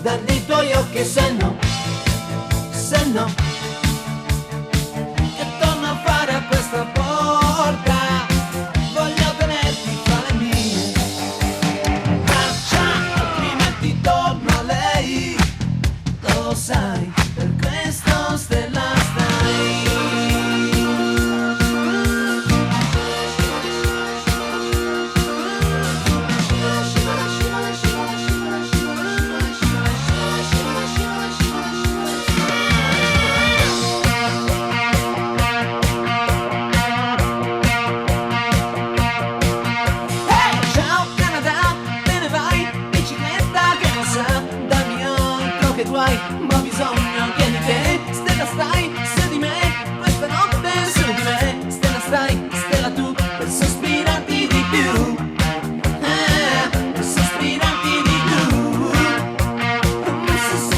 dagli tuoi occhi, se no, che torno a fare a questa porta, voglio tenerti fra le mie braccia, altrimenti torno a lei, lo sai, per questo stella stai. Ma bisogno che di te, stella stai, su di me, questa notte su di me, stella stai, stella tu, per sospirarti di più, per sospirarti di più, sì,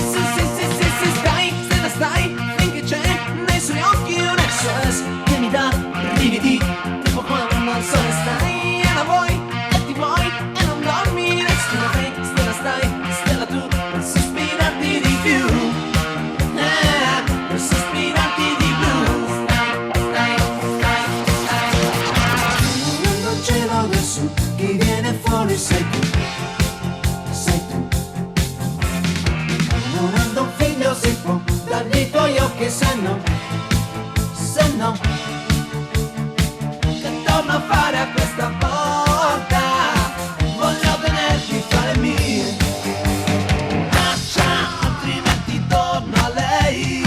stai, stella stai, finché c'è nei suoi occhi un SOS che mi dà brividi, tipo quando al sole stai, e la vuoi, e ti vuoi, e non dormi, resti da te, stella stai, stella tu, per sospirarti di più, per sospirarti di blu, stai. Nel cielo adesso chi viene fuori sei tu. Non avendo un figlio si può dargli i tuoi occhi, se no, che torno a fare a questa porta, voglio tenerti fra le mie braccia, altrimenti torno a lei,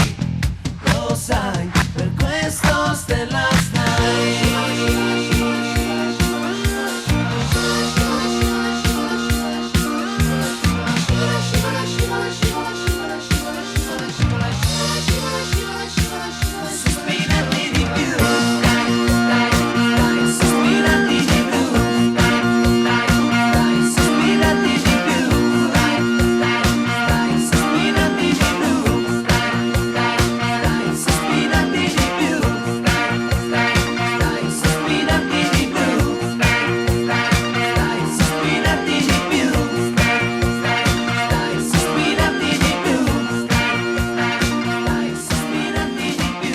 lo sai, per questo stella stai. Sospirati di più, dai, sospirati di più, dai, sospirati di più, dai, sospirati di più, dai, sospirati di più, dai, sospirati di più, dai, sospirati di più, dai, sospirati di più, dai, sospirati di più, dai,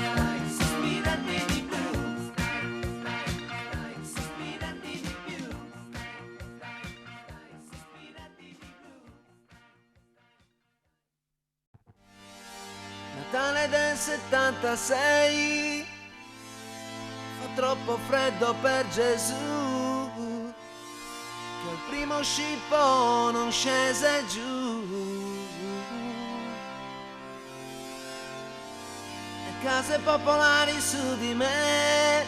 sospirati di più, dai, sospirati di più, Natale del 76, fa troppo freddo per Gesù, che il primo scippo non scese giù. E case popolari su di me,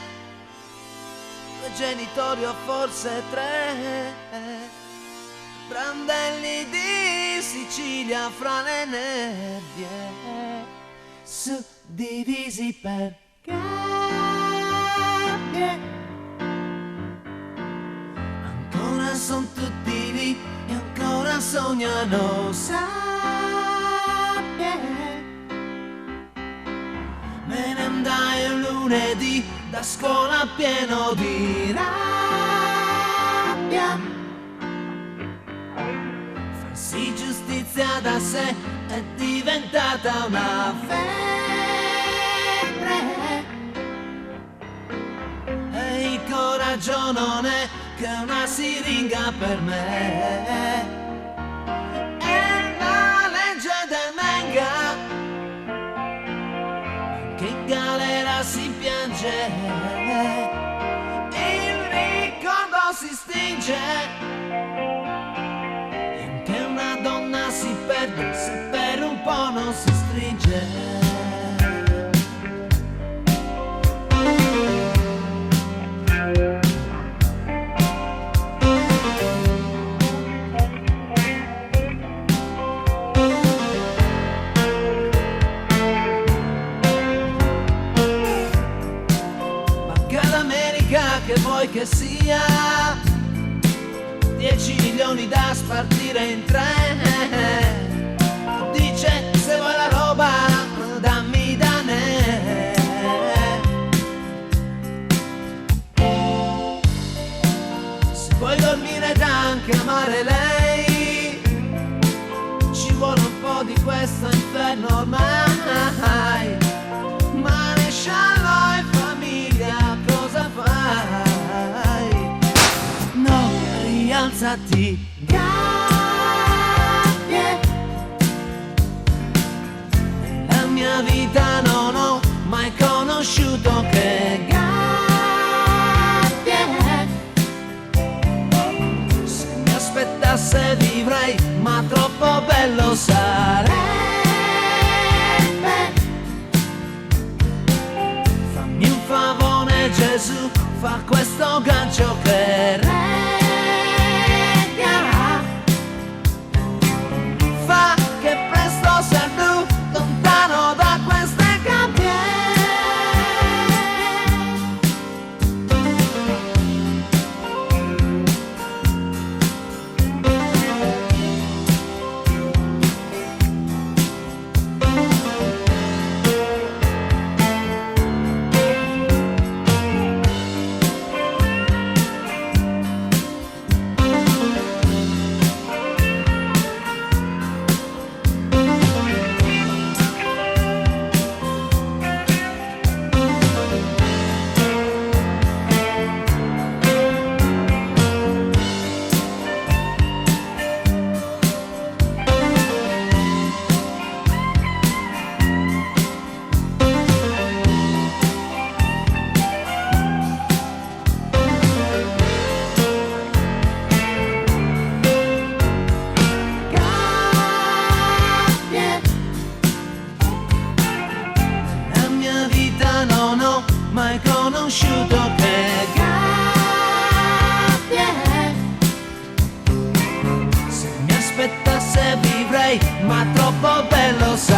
2 genitori o forse 3, brandelli di Sicilia fra le nebbie, suddivisi per gabbie. Ancora son tutti lì e ancora sognano sabbie. Me ne andai un lunedì da scuola pieno di rabbia. Farsi giustizia da sé è diventata una febbre, e il coraggio non è che una siringa per me. È la legge del Menga, che in galera si piange, il ricordo si stringe, e anche una donna si perde se per un po' non si stringe. Che vuoi che sia 10 milioni da spartire in 3, dice se vuoi la roba dammi da ne. Se vuoi dormire ed anche amare lei, esco di questo inferno ormai. Ma ne sciallo e famiglia, cosa fai? No, rialzati, gabbie. Nella mia vita non ho mai conosciuto che gabbie. Se mi aspettasse vivrei, ma troppo bello sarebbe. Fammi un favore Gesù, fa questo gancio che regga. Fa che presto sei tu, lontano da queste gabbie. Non ho mai conosciuto che gabbie. Se mi aspettasse vivrei, ma troppo bello sai.